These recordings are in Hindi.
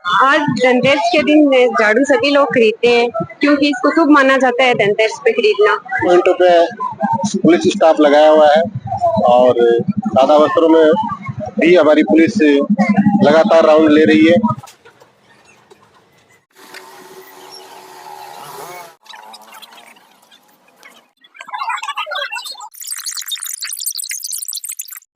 आज धनतेरस के दिन झाड़ू सभी लोग खरीदते हैं क्योंकि इसको शुभ माना जाता है धनतेरस पे खरीदना। पॉइंटों पे पुलिस स्टाफ लगाया हुआ है और सादा वस्त्रों में भी हमारी पुलिस लगातार राउंड ले रही है।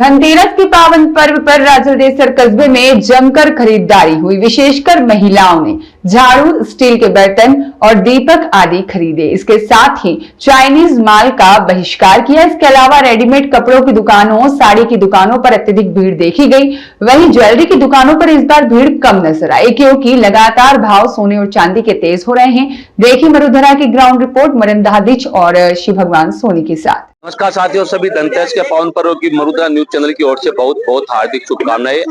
धनतेरस के पावन पर्व पर राजलदेसर कस्बे में जमकर खरीदारी हुई। विशेषकर महिलाओं ने झाड़ू, स्टील के बर्तन और दीपक आदि खरीदे। इसके साथ ही चाइनीज माल का बहिष्कार किया। इसके अलावा रेडीमेड कपड़ों की दुकानों, साड़ी की दुकानों पर अत्यधिक भीड़ देखी गई। वहीं ज्वेलरी की दुकानों पर इस बार भीड़ कम नजर आई क्योंकि लगातार भाव सोने और चांदी के तेज हो रहे हैं। देखिए मरुधरा की ग्राउंड रिपोर्ट मरन दहादिच और शिव भगवान सोनी के साथ। नमस्कार साथियों, सभी धनतेरस के पावन पर्व की मरुधरा न्यूज चैनल की ओर से बहुत बहुत हार्दिक शुभकामनाएं।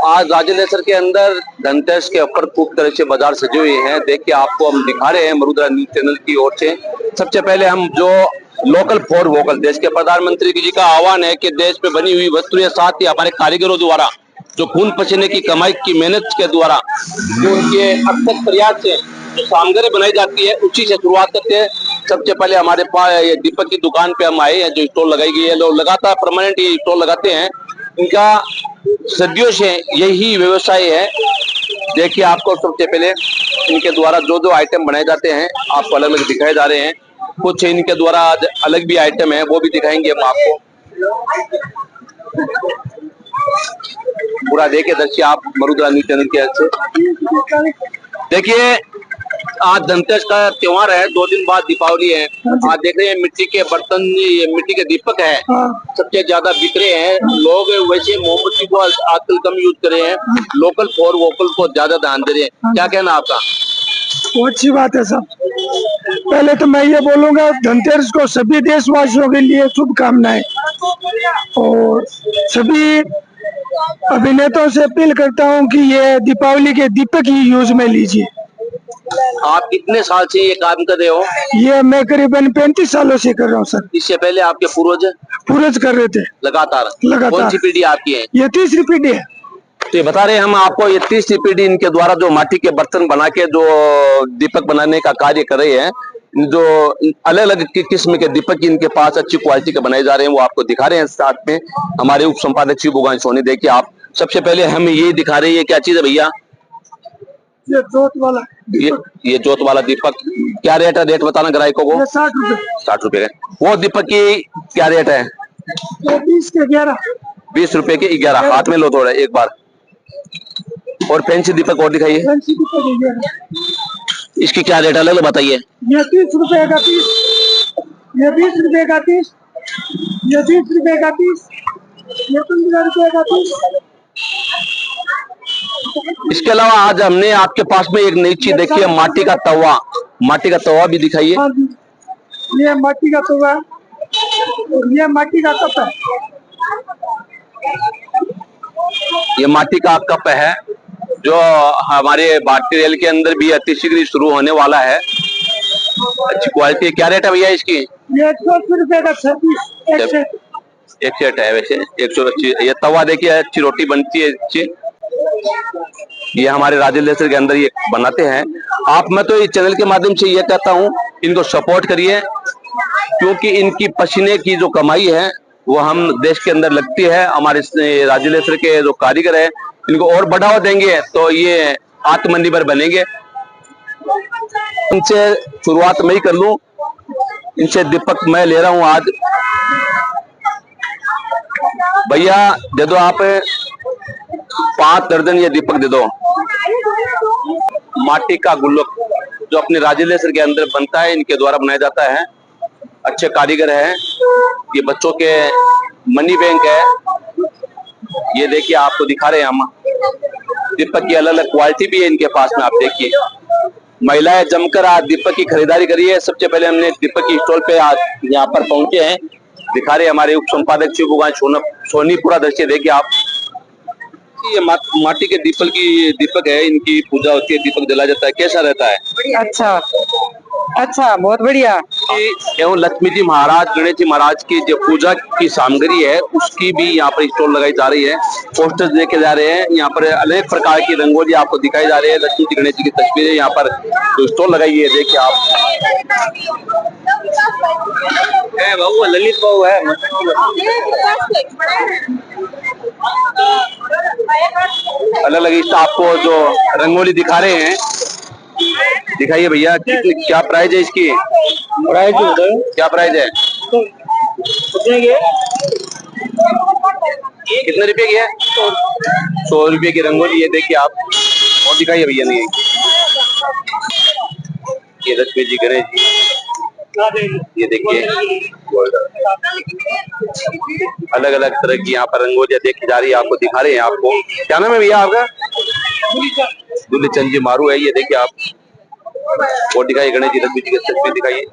आज राजलेसर के अंदर धनतेरस के अवसर खूब तरह से बाजार सजे हुए हैं। देखिए आपको हम दिखा रहे हैं मरुधरा न्यूज चैनल की ओर से। सबसे पहले हम जो लोकल फॉर वोकल, देश के प्रधानमंत्री जी का आह्वान है कि देश में बनी हुई वस्तुएं, साथ ही हमारे कारीगरों द्वारा जो खून पसीने की कमाई की मेहनत के द्वारा जो उनके अथक प्रयास से जो सामग्री बनाई जाती है उसी से शुरुआत करते हैं। सबसे पहले हमारे पास ये दीपक की दुकान पे हम आए हैं, जो स्टॉल लगाई गई है। लोग लगातार परमानेंट ये स्टॉल लगाते हैं, इनका सदियों से यही व्यवसाय है। देखिए आपको सबसे पहले इनके द्वारा जो जो आइटम बनाए जाते हैं आपको अलग अलग दिखाए जा रहे हैं। कुछ इनके द्वारा अलग भी आइटम है, वो भी दिखाएंगे हम आपको। पूरा देखिए दर्शक आप मरुधरा न्यूज चैनल के अच्छे देखिए। आज धनतेरस का त्योहार है, 2 दिन बाद दीपावली है। आज देख रहे हैं मिट्टी के बर्तन, ये मिट्टी के दीपक है, सबसे ज्यादा बिक रहे हैं। लोग वैसे मोमबत्ती को आजकल कम यूज कर रहे हैं, लोकल फॉर वोकल को ज्यादा ध्यान दे रहे हैं। क्या कहना आपका? बहुत अच्छी बात है सर। पहले तो मैं ये बोलूंगा धनतेरस को सभी देशवासियों के लिए शुभकामनाएं और सभी अभिनेताओं से अपील करता हूं कि ये दीपावली के दीपक ही यूज में लीजिए। आप कितने साल से ये काम कर रहे हो? ये मैं करीबन 35 सालों से कर रहा हूँ सर। इससे पहले आपके पूर्वज कर रहे थे लगातार? कौन सी पीढ़ी आपकी है? ये तीसरी पीढ़ी है। तो ये बता रहे हैं हम आपको, ये तीसरी पीढ़ी इनके द्वारा जो माटी के बर्तन बना के जो दीपक बनाने का कार्य कर रहे हैं। जो अलग अलग किस्म के दीपक इनके पास अच्छी क्वालिटी के बनाए जा रहे हैं, वो आपको दिखा रहे हैं। साथ में हमारे उप संपादक शिव भगवान सोनी। देखिए आप सबसे पहले हम ये दिखा रहे हैं, क्या चीज है भैया? ये जोत वाला ये जोत वाला दीपक क्या रेट है? रेट बताना ग्राहकों को। 60 रुपए। 60 रुपए का। वो दीपक की क्या रेट है? 20 के 11। 20 रुपए के 11। हाथ में लो थोड़ा एक बार। और फैंसी दीपक और दिखाइए। इसकी क्या रेट अलग बताइए। ये 30 रुपए का 30, ये 20 रुपए का 30, ये 20 रुपए का 30, ये 15 रुपए का 30। इसके अलावा आज हमने आपके पास में एक नई चीज देखी है, माटी का तवा। माटी का तवा भी दिखाइए। ये माटी का तवा, ये माटी का कप है। ये माटी का कप है जो हमारे भारतीय रेल के अंदर भी अतिशीघ्र शुरू होने वाला है। अच्छी क्वालिटी। क्या रेट है भैया इसकी? ये 100 रुपए का 26 एक सेट है। वैसे 180। ये तवा देखिए, अच्छी रोटी बनती है अच्छी। ये हमारे राजलेसर के अंदर ये बनाते हैं। मैं तो इस चैनल के माध्यम से ये कहता हूँ, इनको सपोर्ट करिए क्योंकि इनकी पसीने की जो कमाई है वो हम देश के अंदर लगती है। हमारे राजलेसर के जो कारीगर है इनको और बढ़ावा देंगे तो ये आत्मनिर्भर बनेंगे। इनसे शुरुआत मैं ही कर लूं। इनसे दीपक मैं ले रहा हूं आज। भैया दे दो आप 5 दर्जन ये दीपक दे दो। माटी का गुल्लक जो अपने राजलेसर के अंदर बनता है, इनके द्वारा बनाया जाता है। अच्छे कारीगर हैं। ये बच्चों के मनी बैंक है। ये देखिए आपको दिखा रहे हैं हम। दीपक की अलग अलग क्वालिटी भी है इनके पास में, आप देखिए। महिलाएं जमकर आज दीपक की खरीदारी करी है। सबसे पहले हमने दीपक की स्टॉल पे आज यहाँ पर पहुंचे हैं। दिखा रहे हमारे उप संपादक शिव भगवान सोनी। पूरा दृश्य देखिए आप। ये माटी के दीपक है, इनकी पूजा होती है, दीपक जला जाता है। कैसा रहता है? अच्छा। अच्छा, बहुत बढ़िया। एवं लक्ष्मी जी महाराज, गणेश जी महाराज की जो पूजा की सामग्री है उसकी भी यहाँ पर स्टॉल लगाई जा रही है। पोस्टर्स देखे जा रहे हैं, यहाँ पर अनेक प्रकार की रंगोली आपको दिखाई जा रही है। लक्ष्मी जी गणेश जी की तस्वीरें यहाँ पर जो स्टॉल लगाई है, देखिए आप। बाबू ललित बाबू है, अलग अलग आपको जो रंगोली दिखा रहे हैं, दिखाइए भैया। क्या प्राइस है इसकी? प्राइस क्या प्राइस है? कितने रुपए की है? 100 रुपए की रंगोली है, देखिए आप। और दिखाइए भैया। नहीं, ये लक्ष्मी जी गणेश जी, ये देखिए अलग अलग तरह की यहाँ पर रंगोलियां देखी जा रही है, आपको दिखा रहे हैं। आपको क्या नाम है भैया आपका? दुल्लीचंद जी मारू है, ये देखिए आप। और दिखाइए गणेश जी लक्ष्मी जी की तस्वीर दिखाइए।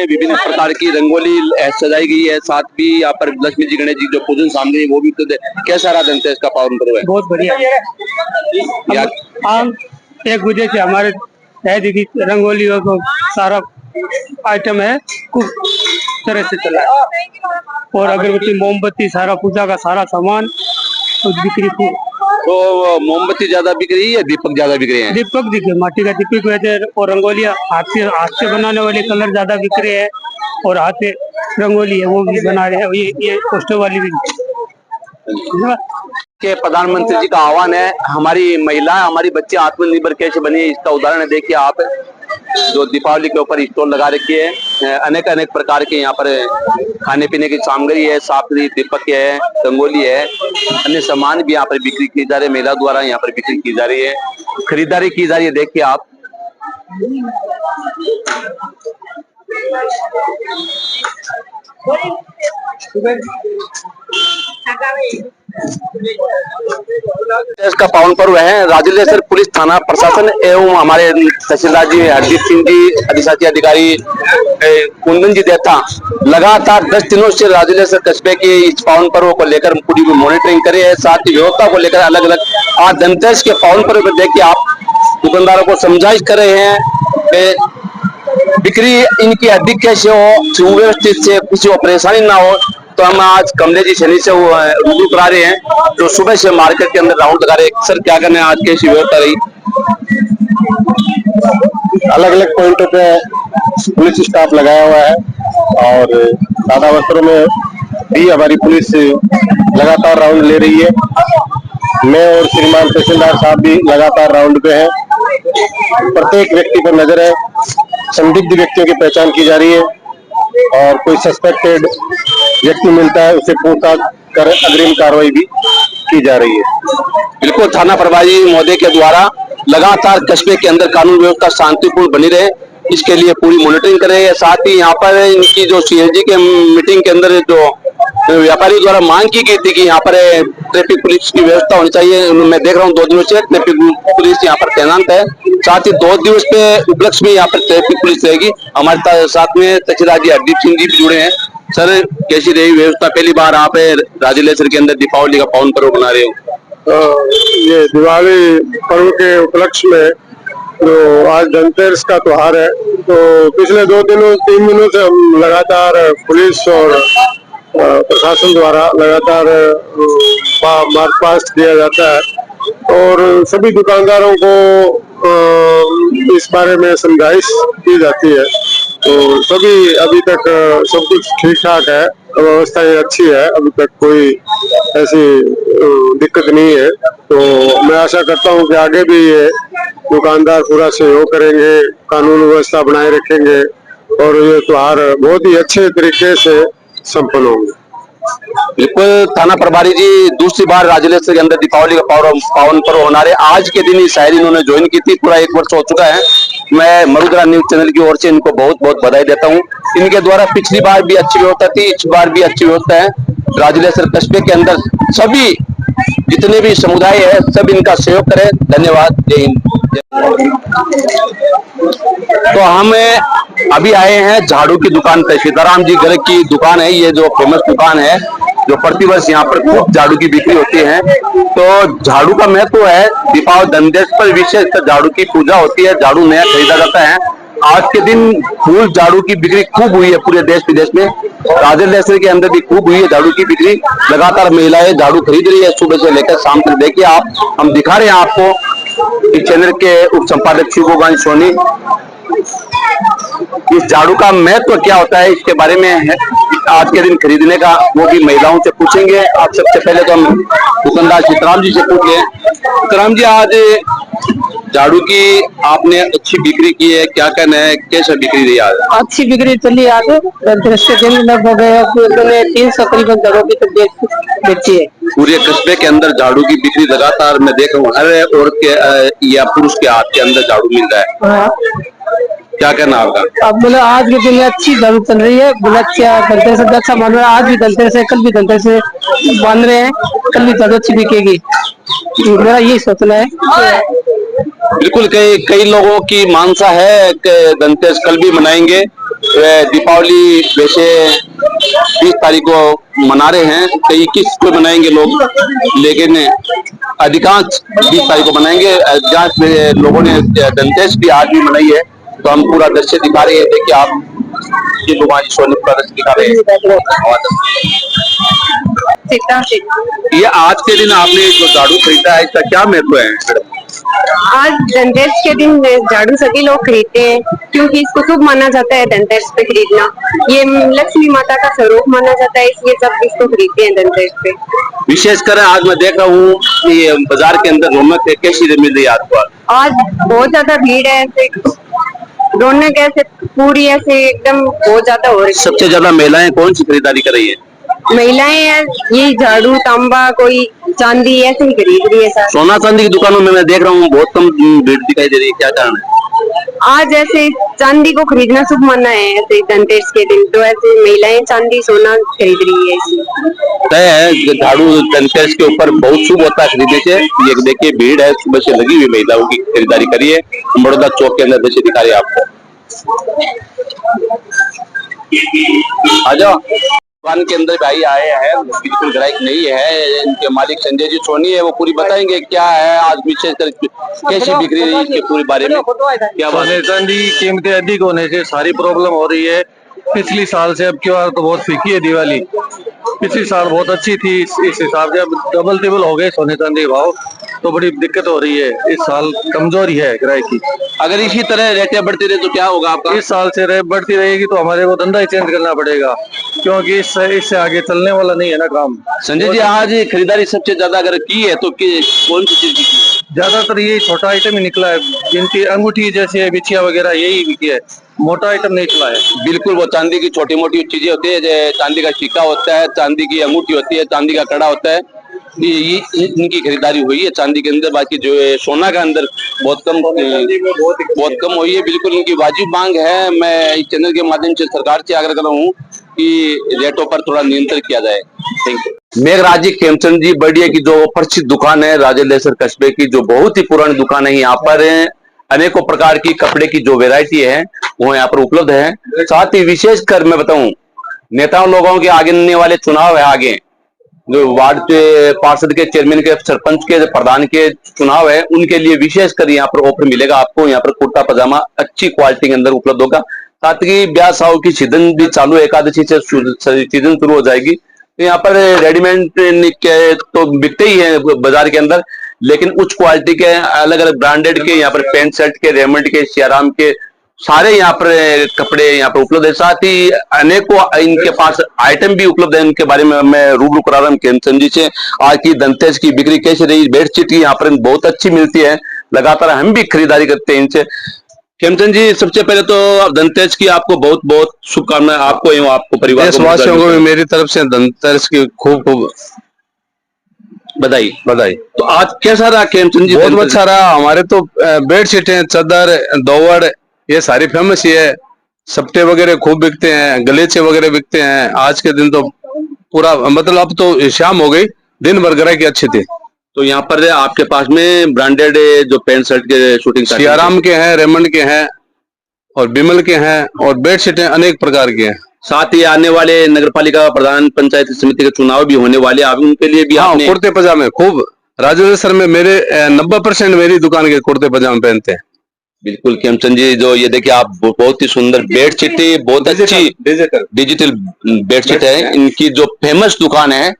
विभिन्न प्रकार की रंगोली सजाई गई है, साथ भी यहाँ पर लक्ष्मी जी गणेश जी जो पूजन सामग्री है वो भी। तो कैसा रहा धनतेरस का पावन पर्व है? बहुत बढ़िया। हम 1 बजे से हमारे रंगोली और सारा आइटम है खूब तरह से चला है, और अगरबत्ती मोमबत्ती सारा पूजा का सारा सामान बिक्री खूब। तो मोमबत्ती ज्यादा बिक रही है या दीपक ज्यादा बिक रहे हैं? दीपक दिखे, माटी का दीपक वैसे, और रंगोलियां हाथ से बनाने वाले कलर ज्यादा बिक रहे हैं, और हाथ से रंगोली है वो भी बना रहे हैं, ये पोस्टर वाली भी। के प्रधानमंत्री जी का आह्वान है, हमारी महिलाएं, हमारी बच्चे आत्मनिर्भर कैसे बने, इसका उदाहरण है। देखिए आप, जो दीपावली के ऊपर स्टॉल लगा रखी है, अनेक अनेक प्रकार के यहाँ पर खाने पीने की सामग्री है, साफरी दीपक है, रंगोली है, अन्य सामान भी यहाँ पर बिक्री की जा रही है। महिला द्वारा यहाँ पर बिक्री की जा रही है, खरीदारी की जा रही है, देखिए आप। इसका पावन पर्व है। राजलेश्वर पुलिस थाना प्रशासन एवं हमारे तहसीलदार जी हरदीप सिंह जी, अधिशासी अधिकारी कुंदन जी देता लगातार 10 दिनों से राजलेश्वर कस्बे के इस पावन पर्व को लेकर पूरी मॉनिटरिंग करे है, साथ ही व्यवस्था को लेकर अलग अलग। आज धनतेरस के पावन पर्व पर देखिए आप, दुकानदारों को समझाइश कर रहे हैं, बिक्री इनकी अधिक कैसे हो, सुव्यवस्थित से किसी को परेशानी ना हो। तो हम आज कमले जी शनि से रूबरू करा रहे हैं, जो सुबह से मार्केट के अंदर राउंड लगा रहे हैं। सर क्या करना है, आज कैसी व्यवस्था रही? अलग अलग पॉइंटों पे पुलिस स्टाफ लगाया हुआ है, और सादा वस्त्रों में भी हमारी पुलिस लगातार राउंड ले रही है। मैं और श्रीमान तहसीलदार साहब भी लगातार राउंड पे हैं। प्रत्येक व्यक्ति पर नजर है, संदिग्ध व्यक्तियों की पहचान की जा रही है, और कोई सस्पेक्टेड व्यक्ति मिलता है उसे पूछताछ कर अग्रिम कार्रवाई भी की जा रही है। बिल्कुल, थाना प्रभारी महोदय के द्वारा लगातार कस्बे के अंदर कानून व्यवस्था शांतिपूर्ण बनी रहे, इसके लिए पूरी मॉनिटरिंग कर रहे हैं। साथ ही यहाँ पर इनकी जो सीएजी के मीटिंग के अंदर जो व्यापारी द्वारा मांग की गई थी कि यहाँ पर ट्रैफिक पुलिस की व्यवस्था होनी चाहिए, मैं देख रहा हूँ 2 दिनों से ट्रैफिक पुलिस यहाँ पर तैनात है। साथ ही 2 दिवस पे उपलक्ष्य में यहाँ पर ट्रैफिक पुलिस रहेगी। हमारे साथ में तहसीलदार जी हरदीप सिंह जी भी जुड़े हैं। सर कैसी रही व्यवस्था? पहली बार आप राजलेश्वर के अंदर दीपावली का पावन पर्व बना रहे हो। ये दिवाली पर्व के उपलक्ष्य में जो आज धनतेरस का त्योहार है, तो पिछले 3 दिनों से हम लगातार पुलिस और प्रशासन द्वारा लगातार मार्च पास्ट किया जाता है, और सभी दुकानदारों को इस बारे में समझाइश की जाती है। तो सभी अभी तक सब कुछ ठीक ठाक है, व्यवस्थाएं अच्छी है, अभी तक कोई ऐसी दिक्कत नहीं है। तो मैं आशा करता हूं कि आगे भी ये दुकानदार पूरा सहयोग करेंगे, कानून व्यवस्था बनाए रखेंगे, और ये त्योहार बहुत ही अच्छे तरीके से संपन्न होंगे। बिल्कुल, थाना प्रभारी जी दूसरी बार राजलेश्वर के अंदर दीपावली का पावन पर्व होना है। आज के दिन ही शायरी इन्होंने ज्वाइन की थी, पूरा 1 वर्ष हो चुका है। मैं मरुद्रा न्यूज चैनल की ओर से इनको बहुत बहुत बधाई देता हूं। इनके द्वारा पिछली बार भी अच्छी व्यवस्था थी, इस बार भी अच्छी व्यवस्था है। राजलेश्वर कस्बे के अंदर सभी जितने भी समुदाय है सब इनका सहयोग करें। धन्यवाद, जय हिंद। तो हम अभी आए हैं झाड़ू की दुकान पे। सीताराम जी घर की दुकान है, ये जो फेमस दुकान है, जो प्रतिवर्ष यहाँ पर खूब झाड़ू की बिक्री होती है। तो झाड़ू का महत्व है, दीपावली धनतेरस पर विशेष झाड़ू की पूजा होती है, झाड़ू नया खरीदा जाता है। आज के दिन फूल झाड़ू की बिक्री खूब हुई है पूरे देश विदेश में। राजस्थान के अंदर भी खूब हुई है झाड़ू की बिक्री। लगातार महिलाएं झाड़ू खरीद रही है सुबह से लेकर शाम तक। देखिए आप, हम दिखा रहे हैं आपको इस चैनल के उप संपादक शिव गोगान सोनी। इस झाड़ू का महत्व क्या होता है, इसके बारे में है आज के दिन खरीदने का, वो भी महिलाओं से पूछेंगे। आप सबसे पहले तो हम दुकानदार सीताराम जी से पूछ लें। सीताराम जी, आज झाड़ू की आपने अच्छी बिक्री की है, क्या कहना है, कैसा बिक्री रही आज? अच्छी बिक्री चली आज। धनतेरस के दिन लगभग 300 करीबन झाड़ू की तक बेची है। पूरे कस्बे के अंदर झाड़ू की बिक्री लगातार मैं देख रहा हूँ, हर औरत के या पुरुष के हाथ के अंदर झाड़ू मिल रहा है। हाँ। क्या कहना आपका? अब बोले आज के दिन में अच्छी झाड़ू चल रही है। बोला अच्छा धनतेरस अच्छा मान रहा है। आज भी धनतेरस है, कल भी धनतेरस है, मान रहे हैं कल भी झाड़ू अच्छी बिकेगी। मेरा यही सोचना है। बिल्कुल, कई लोगों की मानसा है कि धनतेरस कल भी मनाएंगे। दीपावली वैसे 20 तारीख को मना रहे हैं, कई 21 को मनाएंगे लोग, लेकिन अधिकांश 20 तारीख को मनाएंगे। अधिकांश लोगों ने धनतेरस भी आज भी मनाई है। तो हम पूरा दृश्य दिखा रहे हैं, देखिए आप, ये लोग सोने पूरा दृश्य दिखा रहे हैं। ये आज के दिन आपने जो झाड़ू खरीदा है, इसका क्या महत्व है? आज धनतेरस के दिन झाड़ू सभी लोग खरीदते हैं क्योंकि इसको शुभ माना जाता है धनतेरस पे खरीदना। ये लक्ष्मी माता का स्वरूप माना जाता है, इसलिए सब इसको खरीदते हैं धनतेरस पे। विशेषकर आज मैं देख रहा हूँ कि बाजार के अंदर रौनक कैसी मिल रही है आपको? आज बहुत ज्यादा भीड़ है, ऐसे रौनक ऐसे पूरी ऐसे एकदम बहुत ज्यादा हो रही है। सबसे ज्यादा महिलाएं कौन सी खरीदारी कर रही है? महिलाएं ये झाड़ू, तांबा, कोई चांदी ऐसे ही खरीद रही है सर। सोना चांदी की दुकानों में मैं देख रहा हूँ बहुत कम भीड़ दिखाई दे रही है, क्या कारण है? आज ऐसे चांदी को खरीदना शुभ माना है, ऐसे धनतेरस के दिन तो ऐसे महिलाएं चांदी सोना खरीद रही है। तय है झाड़ू धनतेरस के ऊपर बहुत शुभ होता है खरीदने से। ये देखिए भीड़ है, सुबह से लगी हुई महिलाओं की खरीदारी करिए। बड़ौदा चौक के अंदर दृश्य दिखा रही है आपको। आ जाओ, दुकान के अंदर भाई आए हैं, बिल्कुल ग्राहक नहीं है। इनके मालिक संजय जी सोनी है, वो पूरी बताएंगे क्या है आज विशेषकर कैसी बिक्री रही इसके पूरे बारे में। क्या बात है? सोने चांदी की कीमतें अधिक होने से सारी प्रॉब्लम हो रही है। पिछली साल से अब की बार तो बहुत फीकी है दिवाली। पिछली साल बहुत अच्छी थी, इस हिसाब से अब डबल टिबल हो गए सोने चांदी के भाव, तो बड़ी दिक्कत हो रही है। इस साल कमजोरी है ग्राहक की। अगर इसी तरह रेटें बढ़ती रहे तो क्या होगा आपका? इस साल से रेट बढ़ती रहेगी तो हमारे को धंधा ही चेंज करना पड़ेगा, क्योंकि इससे आगे चलने वाला नहीं है ना काम। संजय जी, आज खरीदारी सबसे ज्यादा अगर की है तो कौन सी चीज की? ज्यादातर यही छोटा आइटम ही निकला है, जिनकी अंगूठी जैसे बिछिया वगैरह यही बिकी है, मोटा आइटम नहीं चला है। बिल्कुल, वो चांदी की छोटी मोटी चीजें होती है, चांदी का सिक्का होता है, चांदी की अंगूठी होती है, चांदी का कड़ा होता है, ये इनकी खरीदारी हुई है चांदी के अंदर। बाकी जो है सोना का अंदर बहुत कम हुई है। बिल्कुल इनकी वाजिब मांग है। मैं इस चैनल के माध्यम से सरकार से आग्रह कर रहा हूँ कि रेटों पर थोड़ा नियंत्रण किया जाए। Thank you. मेघराज जी, खेमचंद जी बड़िया की जो प्रसिद्ध दुकान है राजलेसर कस्बे की, जो बहुत ही पुरानी दुकान है, यहाँ पर अनेकों प्रकार की कपड़े की जो वेरायटी है वो यहाँ पर उपलब्ध है। साथ ही विशेषकर मैं बताऊं, नेताओं लोगों के आगे वाले चुनाव है, आगे जो वार्ड के पार्षद के, चेयरमैन के, सरपंच के, प्रधान के चुनाव है, उनके लिए विशेषकर यहाँ पर ऑफर मिलेगा आपको। यहाँ पर कुर्ता पजामा अच्छी क्वालिटी के अंदर उपलब्ध होगा। साथ ही ब्याह शादी की सीजन भी चालू है, एकादशी से सीजन शुरू हो जाएगी। तो यहाँ पर रेडीमेड के तो बिकते ही है बाजार के अंदर, लेकिन उच्च क्वालिटी के अलग अलग ब्रांडेड के यहाँ पर पैंट शर्ट के, रेमंड के, सियाराम के सारे यहाँ पर कपड़े यहाँ पर उपलब्ध है। साथ ही अनेकों इनके पास आइटम भी उपलब्ध है। इनके बारे में मैं रूबरू करा रहा हूँ खेमचंद जी से। आज की धनतेरस की बिक्री कैसी रही? बेडशीट की यहाँ पर बहुत अच्छी मिलती है, लगातार हम भी खरीदारी करते हैं इनसे। खेमचंद जी, सबसे पहले तो धनतेरस की आपको बहुत बहुत शुभकामनाएं, आपको एवं आपको परिवार देशवासियों को भी मेरी तरफ से धनतेरस की खूब खूब बधाई। तो आज कैसा रहा खेमचंद जी? बहुत अच्छा रहा। हमारे तो बेडशीटें, चादर, दोवड़ ये सारी फेमस ही है। सप्टे वगैरह खूब बिकते हैं, गलीचे वगैरह बिकते हैं। आज के दिन तो पूरा मतलब अब तो शाम हो गई, दिन भर ग्राहकी अच्छी थी। तो यहाँ पर आपके पास में ब्रांडेड जो पैंट शर्ट के शूटिंग सियाराम के हैं, रेमंड के हैं, और बिमल के हैं और बेडशीटें अनेक प्रकार की हैं। साथ ही आने वाले नगर पालिका प्रधान पंचायत समिति के चुनाव भी होने वाले, आप उनके लिए भी हाँ, आपने कुर्ते पजामे खूब। राजेंद्र सर में मेरे 90% मेरी दुकान के कुर्ते पजामे पहनते हैं। बिल्कुल खेमचंद जी, जो ये देखिए आप बहुत ही सुंदर बेडशीट, बहुत अच्छी डिजिटल बेडशीट है। इनकी जो फेमस दुकान है,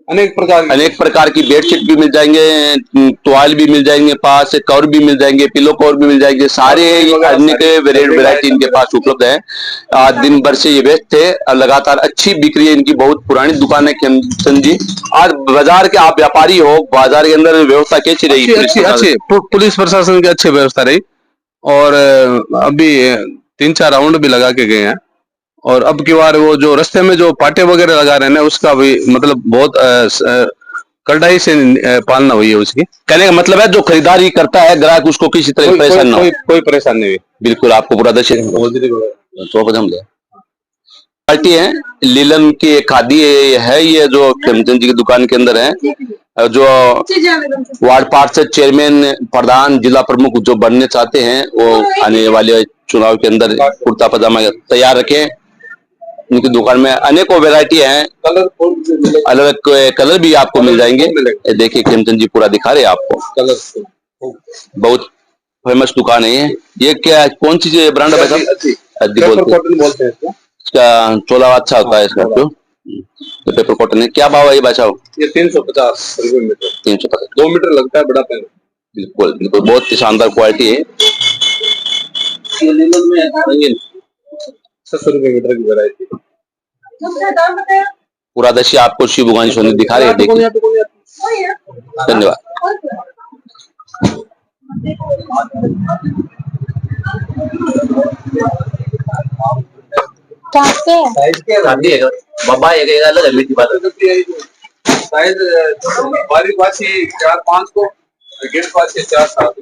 अनेक प्रकार की बेडशीट भी मिल जाएंगे, टॉयल भी मिल जाएंगे, पास कवर भी मिल जाएंगे, पिलो कवर भी मिल जाएंगे, सारे अनेक वैरायटी इनके पास उपलब्ध है। आज दिन भर से ये व्यस्त थे और लगातार अच्छी बिक्री है इनकी। बहुत पुरानी दुकान है खेमचंद जी। आज बाजार के आप व्यापारी हो, बाजार के अंदर व्यवस्था कैसी रही? अच्छी पुलिस प्रशासन की अच्छी व्यवस्था रही और अभी 3-4 राउंड भी लगा के गए हैं। और अब की बार वो जो रास्ते में जो पाटे वगैरह लगा रहे हैं ना, उसका भी मतलब बहुत कड़ाई से पालना हुई है उसकी। कहने का मतलब है जो खरीदारी करता है ग्राहक, उसको किसी तरह की परेशानी ना हो। कोई परेशानी नहीं हुई। बिल्कुल आपको पूरा दर्शन पार्टी है लीलन की खादी है, ये जो खेमचंद जी की दुकान के अंदर है। जो वार्ड पार्षद, चेयरमैन, प्रधान, जिला प्रमुख जो बनने चाहते हैं, वो आने वाले चुनाव के अंदर कुर्ता पजामा तैयार रखें। उनकी दुकान में अनेकों वैरायटी हैं, अलग कलर भी आपको मिल जाएंगे। देखिए खेमचंद जी पूरा दिखा रहे हैं आपको। बहुत फेमस दुकान है ये क्या, कौन सी ब्रांड है? बोलते हैं इसका। चोला अच्छा होता है इसका। क्यों? तो पेपर कॉटन है। क्या भाव है ये बचाओ? ये 350 रुपए मीटर। 350, 2 मीटर लगता है बड़ा पेन। बिल्कुल बिल्कुल, बहुत ही शानदार क्वालिटी है। 600 रुपए मीटर की वैरायटी। पूरा दृश्य आपको शिव भगवान सोनी दिखा रहे हैं। देखिए, धन्यवाद। बाबा एक अलग है की बात साइज बारीक बासी 4-5 को, गेट बासी 4-7।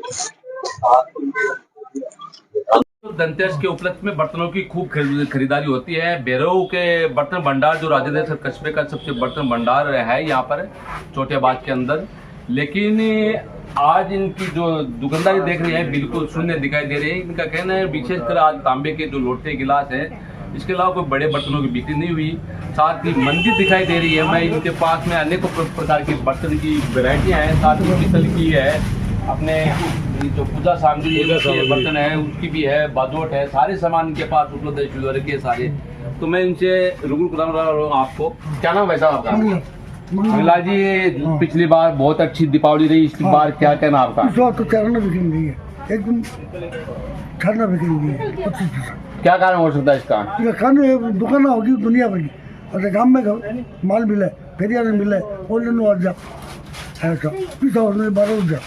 धनतेरस के उपलक्ष्य में बर्तनों की खूब खरीदारी होती है। बेरों के बर्तन भंडार जो राजेंद्र कस्बे का सबसे बर्तन भंडार है यहाँ पर छोटेबाद के अंदर। लेकिन आज इनकी जो दुकानदारी देख रही है बिल्कुल शून्य दिखाई दे रही है। इनका कहना है विशेषकर आज तांबे के जो लोटे गिलास है, इसके अलावा कोई बड़े बर्तनों की बिक्री नहीं हुई। साथ ही मंदिर दिखाई दे रही है। मैं इनके पास में अनेकों प्रकार की बर्तन की वैरायटियाँ हैं। साथ ही पीतल की है, अपने जो पूजा सामग्री के बर्तन है उसकी भी है, बाजोट है, सारे सामान इनके पास उपलब्ध है, सिल्वर के सारे। तो मैं इनसे रूबरू कराने रहा हूँ आपको। क्या नाम है साहब आपका? मंगला जी, पिछली बार बहुत अच्छी दीपावली रही, इस बार क्या कहना आपका? तो चढ़ना बिक्री नहीं है, एकदम चढ़ना बिक्री नहीं है। क्या कारण हो सकता है इसका? खाने दुकान होगी दुनिया भर की, और गाँव में माल मिले, फेरिया में मिले, ऑनलाइन आ जा ऐसा 12 जा।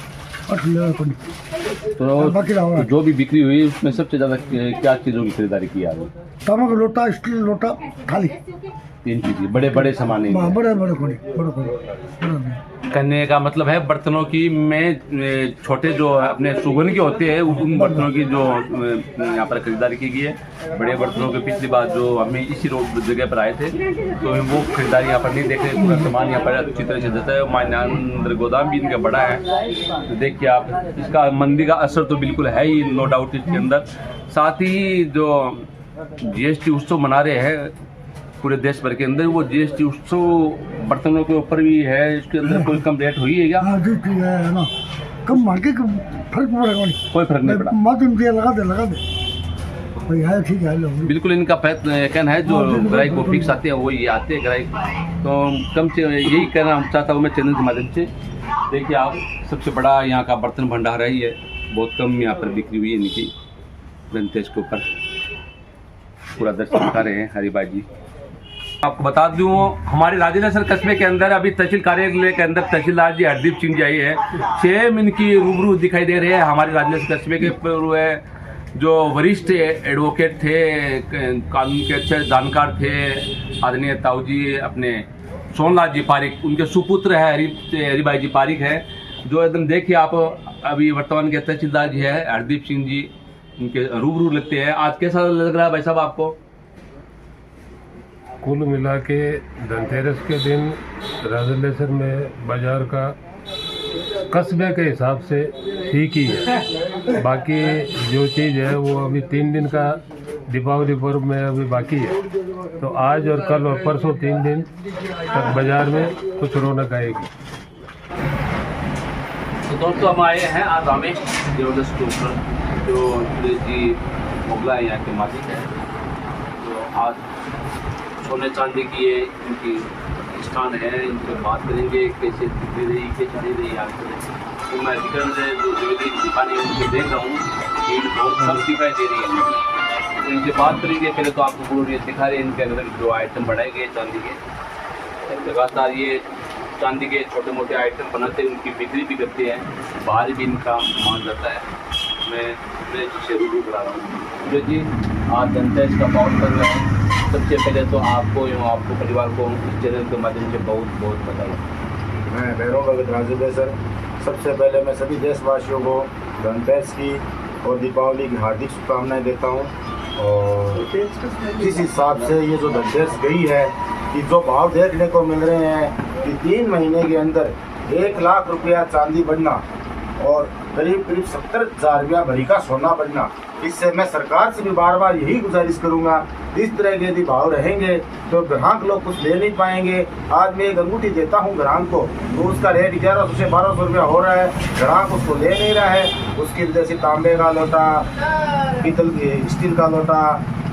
तो जो भी बिक्री हुई उसमें सबसे ज्यादा क्या चीजों की खरीदारी की आपने? तांबा का लोटा, स्टील लोटा, थाली, 3 चीजें, बड़े बड़े सामान। कहने का मतलब है बर्तनों की में छोटे जो अपने सुगन के होते हैं उन बर्तनों की जो यहाँ पर खरीदारी की गई है। बड़े बर्तनों के पिछली बार जो हमें इसी रोड जगह पर आए थे तो वो खरीदारी यहाँ पर नहीं देख रहे। पूरा सामान यहाँ पर अच्छी तरह से देता है। अंदर गोदाम भी इनका बड़ा है, तो देखिए आप, इसका मंदी का असर तो बिल्कुल है ही, नो डाउट इसके अंदर। साथ ही जो GST उत्सव मना रहे हैं पूरे देश भर के अंदर, वो GST उत्सव बर्तनों के ऊपर भी है। इसके अंदर कोई कम रेट हुई है क्या? है ना, कम मार्के फर्क पड़ेगा? कोई फर्क नहीं पड़ा। लगा दे ठीक है। बिल्कुल इनका कहना है जो ग्राहक को फिक्स आते हैं वो ये आते हैं ग्राहक। तो कम से यही कहना चाहता हूँ मैं चैनल के माध्यम से। देखिए आप, सबसे बड़ा यहाँ का बर्तन भंडार है ये, बहुत कम यहाँ पर बिक्री हुई है इनकी। धनतेरस के ऊपर पूरा दर्शन दिखा रहे हैं हरिभाई जी। आपको बता दूं, हमारे राजेंद्र कस्बे के अंदर अभी तहसील कार्यालय के अंदर तहसीलदार जी हरदीप सिंह जी आए हैं। सेम इनकी रूबरू दिखाई दे रहे हैं। हमारे राजेंद्र कस्बे के जो वरिष्ठ एडवोकेट थे, कानून के अच्छे जानकार थे, आदरणीय ताऊ जी अपने सोनलाल जी पारिक, उनके सुपुत्र है हरिभाई जी पारिक है, जो एकदम देखिए आप अभी वर्तमान के तहसीलदार जी है हरदीप सिंह जी, उनके रूबरू लगते हैं। आज कैसा लग रहा है भाई साहब आपको? कुल मिला के धनतेरस के दिन राजेंद्र में बाजार का कस्बे के हिसाब से ठीक ही है। बाकी जो चीज़ है वो अभी 3 दिन का दीपावली पर्व में अभी बाकी है, तो आज और कल और परसों 3 दिन तक बाजार में कुछ रौनक आएगी। तो दोस्तों हम आए हैं आज रामेश ज्वेलर्स के ऊपर, जो सुरेश जी मोगला है यहाँ के मालिक हैं। तो आज सोने चांदी की ये इनकी स्थान है, इनसे बात करेंगे कैसे दिख रही कैसे नहीं रही आज। तो मैं अधिकरण से जो ज्वेलरी की दुकानें उनसे देख रहा हूँ, भीड़ बहुत कम दिखाई दे रही है। तो इनसे बात करेंगे। पहले तो आपको पूरा ये दिखा रहे हैं इनके अंदर जो आइटम बढ़ाए गए चांदी के, लगातार ये चांदी के छोटे मोटे आइटम बनाते हैं, उनकी बिक्री भी करते हैं, बाहर भी इनका मान जाता है। मैं जिससे रूबरू करा रहा हूँ जो जी आज धनतेरस का पावन पर्व है। सबसे पहले तो आपको एवं आपको परिवार को इस चैनल के माध्यम से बहुत बहुत बधाई। मैं भैरव भगत राजू सर, सबसे पहले मैं सभी देशवासियों को धनतेरस की और दीपावली की हार्दिक शुभकामनाएं देता हूं। और जिस हिसाब से ये जो धनतेरस गई है कि जो भाव देखने को मिल रहे हैं कि 3 महीने के अंदर 1 लाख रुपया चांदी बढ़ना और करीब 70,000 रुपया भरी का सोना बढ़ना, इससे मैं सरकार से भी बार बार यही गुजारिश करूंगा, इस तरह के यदि भाव रहेंगे तो ग्राहक लोग कुछ ले नहीं पाएंगे। आज मैं एक अंगूठी देता हूं ग्राहक को, तो उसका रेट 1100 से 1200 रुपया हो रहा है, ग्राहक उसको ले नहीं रहा है। उसकी वजह से तांबे का लोटा, पीतल स्टील का लोटा,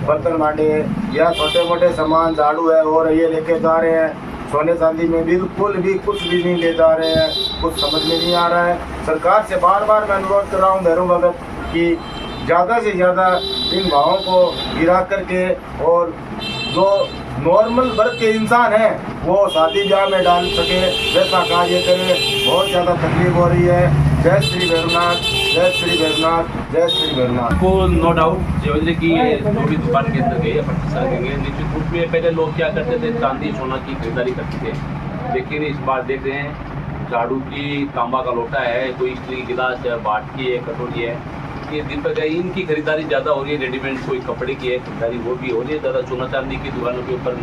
बर्तन भांडे या छोटे मोटे सामान झाड़ू है और ये लेके जा रहे हैं। सोने चांदी में बिल्कुल भी कुछ भी नहीं ले जा रहे हैं, कुछ समझ में नहीं आ रहा है। सरकार से बार बार मैं अनुरोध कर रहा हूँ भैरव भगत कि ज़्यादा से ज़्यादा इन भावों को गिरा करके और जो नॉर्मल वर्ग के इंसान हैं वो शादी ब्याह में डाल सके वैसा कार्य करें। बहुत ज़्यादा तकलीफ हो रही है। जय श्री भैरवनाथ, जय श्री भैरवनाथ, जय श्री भैरवनाथ। को नो डाउट ज्वेलरी की जो भी दुकान के अंदर गई है 25 साल के निश्चित रूप में पहले लोग क्या करते थे, चांदी सोना की खरीदारी करते थे, लेकिन इस बार देख रहे हैं झाड़ू की, तांबा का लोटा है, कोई स्टील की गिलास है, बाटकी है, कटोरी है, ये दिन पर गई इनकी खरीदारी ज़्यादा हो रही है। रेडीमेड कोई कपड़े की है खरीदारी वो भी हो रही है ज़्यादा। सोना चांदी की दुकानों के ऊपर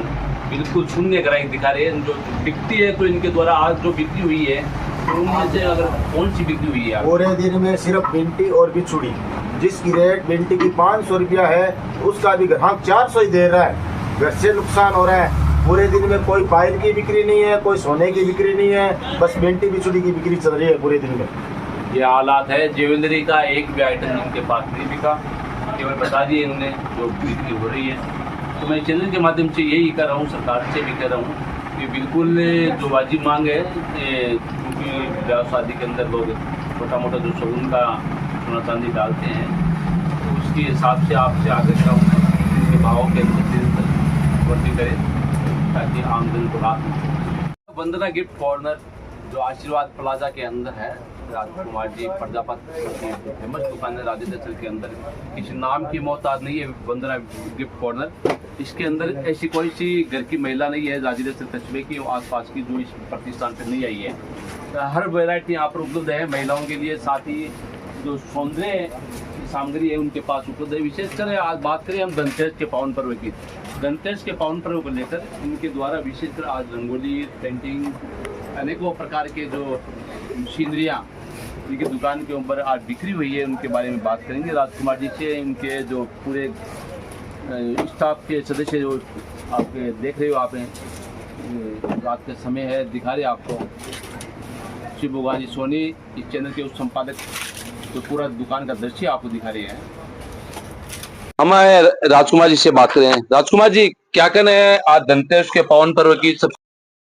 बिल्कुल शून्य ग्राहक दिखा रहे हैं। जो बिकती है तो इनके द्वारा आज जो बिक्री हुई है तो उनमें से अगर कौन सी बिक्री हुई है पूरे दिन में सिर्फ बिंटी और बिछुड़ी, जिसकी रेट बिंटी की 500 रुपया है, उसका भी ग्राहक 400 ही दे रहा है। घर से नुकसान हो रहा है। पूरे दिन में कोई पायल की बिक्री नहीं है, कोई सोने की बिक्री नहीं है, बस बिंटी बिछुड़ी की बिक्री चल रही है पूरे दिन में। ये हालात है। ज्वेलरी का एक भी आइटम इनके पास नहीं बिका, केवल बता दिए इन्होंने जो बिक्री हो रही है। तो मैं चैनल के माध्यम से यही कर रहा हूँ, सरकार से भी कह रहा हूँ कि बिल्कुल जो वाजिब मांग है, क्योंकि ब्याह शादी के अंदर लोग छोटा मोटा जो शगुन का सोना चांदी डालते हैं, तो उसके हिसाब से आपसे आगे का उनके भावों के अंदर वृद्धि करें ताकि आमदन को राहत मिले। वंदना गिफ्ट कॉर्नर जो आशीर्वाद प्लाजा के अंदर है, राजकुमार जी प्रजापति की फेमस दुकान है राजेंद्र के अंदर, किसी नाम की मोहताज नहीं है वंदना गिफ्ट कॉर्नर। इसके अंदर ऐसी कोई सी घर की महिला नहीं है राजेंद्र कस्बे की आसपास की जो इस प्रतिष्ठान पर नहीं आई है। हर वैरायटी यहाँ पर उपलब्ध है महिलाओं के लिए, साथ ही जो सौंदर्य सामग्री है उनके पास उपलब्ध है। विशेषकर आज बात करें हम धनतेरस के पावन पर्व की, धनतेरस के पावन पर्व को लेकर इनके द्वारा विशेषकर आज रंगोली, पेंटिंग, अनेकों प्रकार के जो मशीनरियाँ इनकी दुकान के ऊपर आज बिक्री हुई है, उनके बारे में बात करेंगे राजकुमार जी से। इनके जो पूरे स्टाफ के सदस्य जो आप देख रहे हो, आप रात का समय है, दिखा रहे आपको शिव भगवान सोनी इस चैनल के उस संपादक जो पूरा दुकान का दृश्य आपको दिखा रहे हैं। हमें राजकुमार जी से बात करें। राजकुमार जी क्या कहना है आज धनतेरस के पावन पर्व की?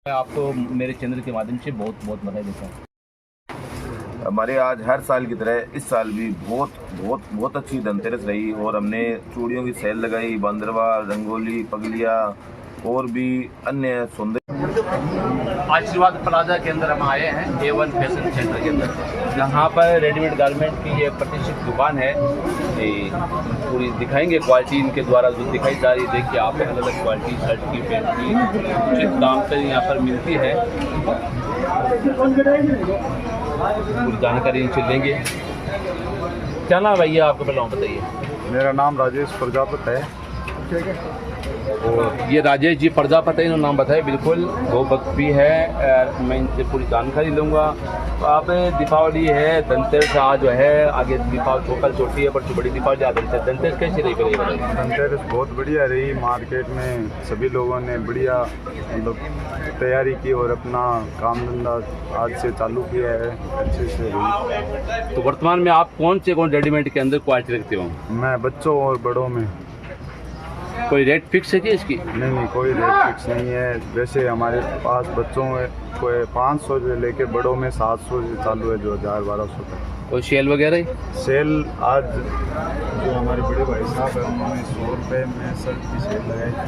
मैं आपको मेरे चैनल के माध्यम से बहुत बहुत बधाई देता हूँ। हमारे आज हर साल की तरह इस साल भी बहुत अच्छी धनतेरस रही और हमने चूड़ियों की सेल लगाई, बांद्रवा, रंगोली, पगलिया और भी अन्य सौंदर्य। आशीर्वाद प्लाजा के अंदर हम आए हैं, A1 फैशन सेंटर के अंदर, जहाँ पर रेडीमेड गारमेंट की ये प्रतिष्ठित दुकान है। पूरी दिखाएंगे क्वालिटी इनके द्वारा जो दिखाई जा रही है। देखिए आप अलग अलग क्वालिटी शर्ट की, पैंट की उचित दाम पर यहाँ पर मिलती है। पूरी जानकारी इनसे लेंगे। क्या नाम भैया आपको, पहले बताइए। मेरा नाम राजेश प्रजापत है। और ये राजेश जी प्रजापति इन्होंने नाम बताया, बिल्कुल वो वक्त भी है, मैं इनसे पूरी जानकारी लूँगा। तो आप दीपावली है, धनतेरस आज जो है, आगे दीपावली कल छोटी है पर बड़ी दीपावली आ रही है, धनतेरस कैसी रही करेगी? धनतेरस बहुत बढ़िया रही, मार्केट में सभी लोगों ने बढ़िया मतलब तैयारी की और अपना काम धंधा आज से चालू किया है, अच्छे से रही। तो वर्तमान में आप कौन रेडीमेड के अंदर क्वालिटी रखते हो? मैं बच्चों और बड़ों में। कोई रेट फिक्स है कि इसकी? नहीं, कोई रेट फिक्स नहीं है। वैसे हमारे पास बच्चों में कोई 500 से लेके बड़ों में 700 से चालू है, जो 1000-1200 तक। कोई सेल वगैरह? सेल आज जो हमारे बड़े भाई साहब हैं उन्होंने 100 रुपये में शर्ट की सेल लगाई थी।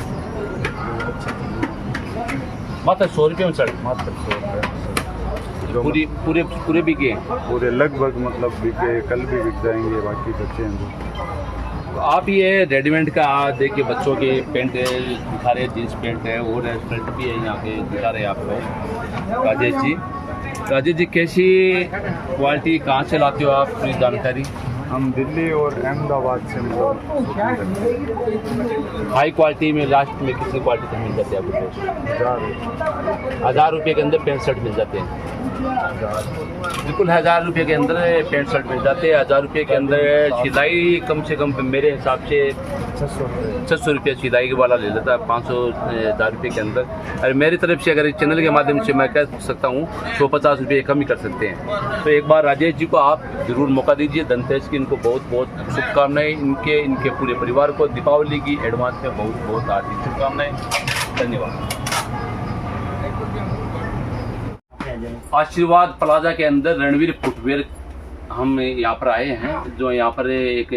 मात्र 100 रुपये में शर्ट? मात्र 100 रुपये पूरे बिके? पूरे लगभग मतलब बिके, कल भी बिक जाएंगे, बाकी बच्चे हैं। तो आप ये रेडीमेड का देखिए, बच्चों के पैंट दिखा रहे, जीन्स पैंट है और शर्ट भी है यहाँ पे दिखा रहे हैं आपको। राजेश जी कैसी क्वालिटी कहाँ से लाते हो आप, पूरी जानकारी? हम दिल्ली और अहमदाबाद से हाई क्वालिटी में लास्ट में कितनी क्वालिटी तक मिल जाती है आपको? 1000 रुपये के अंदर पैंट शर्ट मिल जाते हैं। बिल्कुल 1000 रुपये के अंदर पैंट शर्ट मिल जाते हैं। 1000 रुपये के अंदर सिलाई कम से कम मेरे हिसाब से 600 रुपये सिलाई वाला ले लेता है, 500-1000 रुपये के अंदर। और मेरी तरफ से अगर चैनल के माध्यम से मैं कह सकता हूँ 150 रुपये कम ही कर सकते हैं। तो एक बार राजेश जी को आप ज़रूर मौका दीजिए। धनतेरस की इनको बहुत बहुत शुभकामनाएं, इनके पूरे परिवार को दीपावली की एडवांस में बहुत बहुत हार्दिक शुभकामनाएं। धन्यवाद। आशीर्वाद प्लाजा के अंदर रणवीर फुटवेयर हम यहाँ पर आए हैं, जो यहाँ पर एक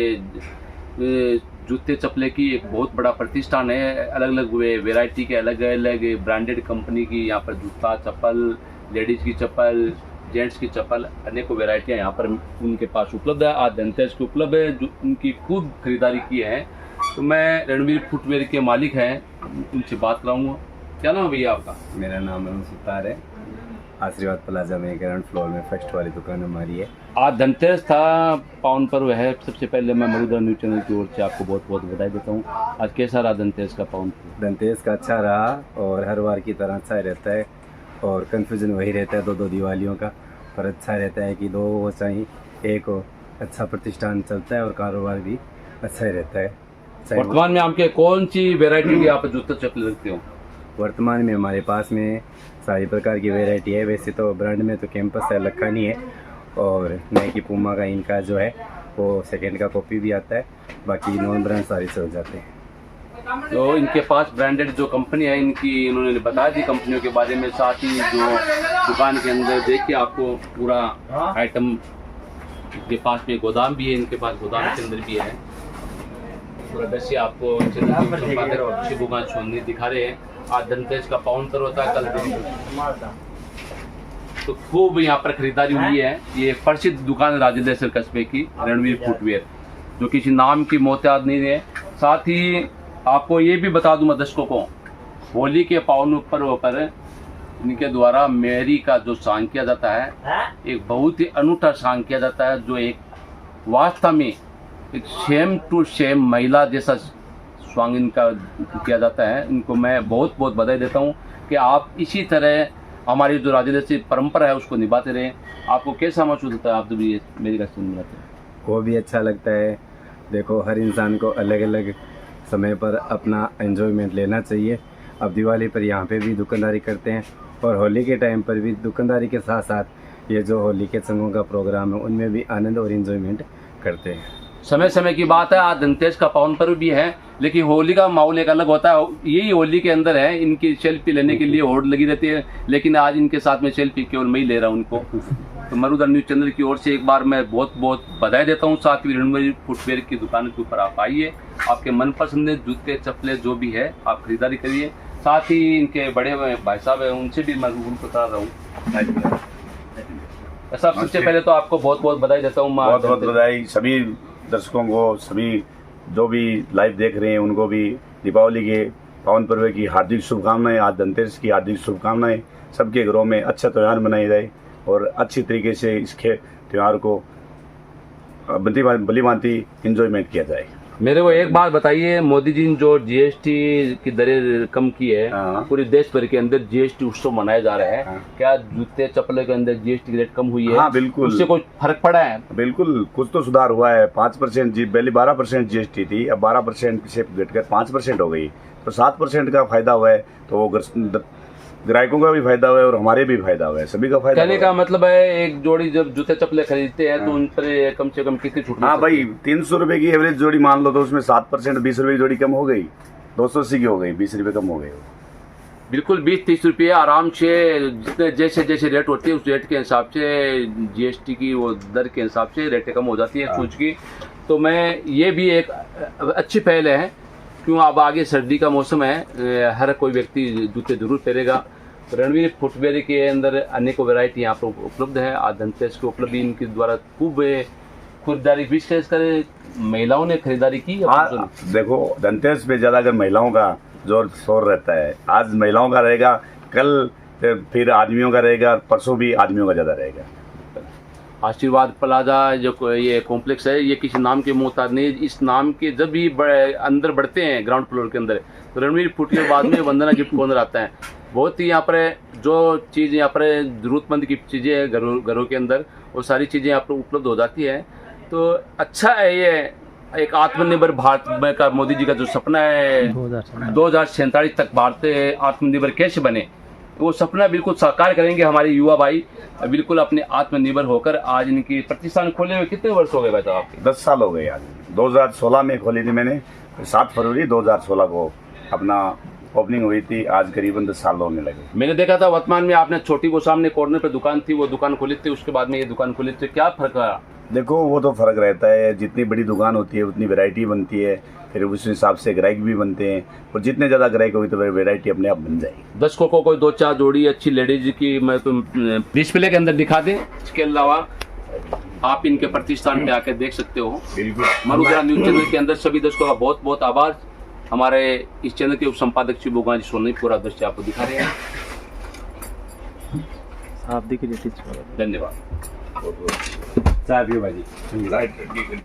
जूते चप्पले की एक बहुत बड़ा प्रतिष्ठान है। अलग अलग वेराइटी के अलग अलग ब्रांडेड कंपनी की यहाँ पर जूता, चप्पल, लेडीज की चप्पल, जेंट्स की चप्पल, अनेकों वेराइटियाँ यहाँ पर उनके पास उपलब्ध है। आज धनतेरस की उपलब्ध है, जो उनकी खूब खरीदारी की है। तो मैं रणवीर फुटवेयर के मालिक हैं, उनसे बात कराऊंगा। क्या नाम है भैया आपका? मेरा नाम है सुतार है। आशीर्वाद प्लाजा में ग्राउंड फ्लोर में फर्स्ट वाली दुकान हमारी है। आज धनतेरस था, पावन पर्व है। सबसे पहले मैं मरुदा न्यूज़ चैनल की ओर से आपको बहुत बहुत बधाई देता हूँ। आज कैसा रहा धनतेरस का पावन पर्व? धनतेरस का अच्छा रहा और हर बार की तरह अच्छा रहता है और कन्फ्यूजन वही रहता है दो दिवालियों का, पर अच्छा रहता है कि 2 हो चाहिए, एक हो। अच्छा प्रतिष्ठान चलता है और कारोबार भी अच्छा ही रहता है। वर्तमान में आपके कौन सी वेराइटी की आप जूते चप्पल रखते हो? वर्तमान में हमारे पास में सारी प्रकार की वैरायटी है। वैसे तो ब्रांड में तो कैंपस है, लखानी है और नाइकी पूमा का इनका जो है वो सेकंड का कॉपी भी आता है। बाकी नॉन ब्रांड सारी चल जाते हैं। तो इनके पास ब्रांडेड जो कंपनी है इनकी इन्होंने बता दी कंपनियों के बारे में। साथ ही जो दुकान के अंदर देखिए आपको पूरा आइटम के पास में गोदाम भी है, इनके पास गोदाम के अंदर भी है पूरा। वैसे आपको शिवभोगान सोनी दिखा रहे हैं। आज धनतेरस का पावन पर्व होता है, कल तो खूब यहाँ पर खरीदारी हुई है। ये प्रसिद्ध दुकान राजलेसर कस्बे की रणवीर फुटवेयर, जो किसी नाम की मोहताज नहीं है। साथ ही आपको ये भी बता दूं मैं दर्शकों को, होली के पावन पर्व पर इनके द्वारा मेहरी का जो सांग किया जाता है, एक बहुत ही अनूठा सांग किया जाता है, जो एक वास्तव में एक सेम टू सेम महिला जैसा स्वांग इनका किया जाता है। इनको मैं बहुत बहुत बधाई देता हूँ कि आप इसी तरह हमारी जो राजनीति परंपरा है उसको निभाते रहें। आपको कैसा महसूस होता है आप जब ये मेरी का सुन रहे हैं? वो भी अच्छा लगता है। देखो, हर इंसान को अलग अलग समय पर अपना एंजॉयमेंट लेना चाहिए। अब दिवाली पर यहाँ पे भी दुकानदारी करते हैं और होली के टाइम पर भी दुकानदारी के साथ साथ ये जो होली के संगों का प्रोग्राम है उनमें भी आनंद और एंजॉयमेंट करते हैं। समय समय की बात है, आज धनतेरस का पावन पर्व भी है, लेकिन होली का माहौल एक अलग होता है। यही होली के अंदर है, इनकी सेल्फी लेने के लिए होड़ लगी रहती है, लेकिन आज इनके साथ में सेल्फी केवल मैं ही ले रहा हूँ उनको। तो मरुदा न्यूज़ चैनल की ओर से एक बार मैं बहुत बहुत बधाई देता हूँ। साथ ही रणवीर फुटवेयर की दुकान के ऊपर आप आइए, आपके मनपसंद जूते चप्पलें जो भी है आप खरीदारी करिए। साथ ही इनके बड़े भाई साहब है, उनसे भी मैं उनको बता रहा हूँ। सबसे पहले तो आपको बहुत बहुत बधाई देता हूँ। बहुत बहुत बधाई सभी दर्शकों को, सभी जो भी लाइव देख रहे हैं उनको भी दीपावली के पावन पर्व की हार्दिक शुभकामनाएं। आज धनतेरस की हार्दिक शुभकामनाएं। सबके घरों में अच्छा त्यौहार मनाया जाए और अच्छी तरीके से इस त्यौहार को भली भांति एंजॉयमेंट किया जाए। मेरे को एक बात बताइए, मोदी जी ने जो जीएसटी की दरें कम की है, पूरे देश भर के अंदर जीएसटी उत्सव मनाया जा रहा है, क्या जूते चप्पलों के अंदर जीएसटी की रेट कम हुई है? हाँ बिल्कुल, उससे कोई फर्क पड़ा है? बिल्कुल, कुछ तो सुधार हुआ है। 5% जी, पहले 12% जीएसटी थी, अब 12% से घटकर 5% हो गई, तो 7% का फायदा हुआ है। तो वो ग्राहकों का भी फायदा हुआ है और हमारे भी फायदा हुआ है, सभी का फायदा। कहने का मतलब है एक जोड़ी जब जूते चप्पलें खरीदते हैं तो उन पर कम से कम कितनी छूट? हाँ भाई, 300 रुपए की एवरेज जोड़ी मान लो तो उसमें 7% 20 रुपए की जोड़ी कम हो गई, 280 की हो गई, 20 रुपए कम हो गए। बिल्कुल 20-30 रुपये आराम से, जितने जैसे जैसे रेट होती है उस रेट के हिसाब से जीएसटी की वो दर के हिसाब से रेटें कम हो जाती है शूज की। तो मैं ये भी एक अच्छी पहल है, क्यों अब आगे सर्दी का मौसम है, हर कोई व्यक्ति जूते जरूर पहनेगा। रणवीर फुटवेयर के अंदर अनेकों वैरायटी यहाँ पर उपलब्ध है। आज धनतेरस की उपलब्धि इनके द्वारा खूब खरीदारी, विशेषकर महिलाओं ने खरीदारी की। देखो, धनतेरस पे ज्यादा अगर महिलाओं का जोर शोर रहता है, आज महिलाओं का रहेगा, कल फिर आदमियों का रहेगा, परसों भी आदमियों का ज्यादा रहेगा। आशीर्वाद प्लाजा जो ये कॉम्प्लेक्स है, ये किसी नाम के मोहताज नहीं। इस नाम के जब भी अंदर बढ़ते हैं ग्राउंड फ्लोर के अंदर, तो रणवीर फुटवेयर बाद में वंदना गिफ्ट कॉर्नर आता है। बहुत ही यहाँ पर जो चीज़ यहाँ पर ज़रूरतमंद की चीज़ें हैं घरों के अंदर, वो सारी चीज़ें यहाँ पर उपलब्ध हो जाती है। तो अच्छा है, ये एक आत्मनिर्भर भारत का मोदी जी का जो सपना है 2047 तक भारत आत्मनिर्भर कैसे बने, वो सपना बिल्कुल साकार करेंगे हमारे युवा भाई, बिल्कुल अपने आत्मनिर्भर होकर। आज इनकी प्रतिष्ठान खोले हुए कितने वर्ष हो गए भाई साहब आपके? 10 साल हो गए। आज 2016 में खोली थी मैंने, 7 फरवरी 2016 को अपना ओपनिंग हुई थी। आज करीबन 10 साल होने लगे। मैंने देखा था वर्तमान में आपने छोटी वो सामने कॉर्नर पे दुकान थी, वो दुकान खोली थी, उसके बाद में ये दुकान खोली थी, क्या फर्क है? देखो, वो तो फर्क रहता है, जितनी बड़ी दुकान होती है उतनी वैरायटी बनती है, फिर उस हिसाब से ग्राहक भी बनते हैं, और जितने ज़्यादा ग्राहक होगी तो वैरायटी अपने आप बन जाएगी। दर्शकों को कोई 2-4 जोड़ी अच्छी लेडीज की मैं तो डिस्प्ले के अंदर दिखा दें। इसके अलावा आप इनके प्रतिष्ठान पे आकर देख सकते हो। बिल्कुल। मरुद्रा न्यूज चैनल के अंदर सभी दर्शकों का बहुत बहुत आभार। हमारे इस चैनल के उप संपादक श्री भोगान जी सोनी पूरा दृश्य आपको दिखा रहे हैं। आप देखिए, धन्यवाद। चाय पियो भाई जी।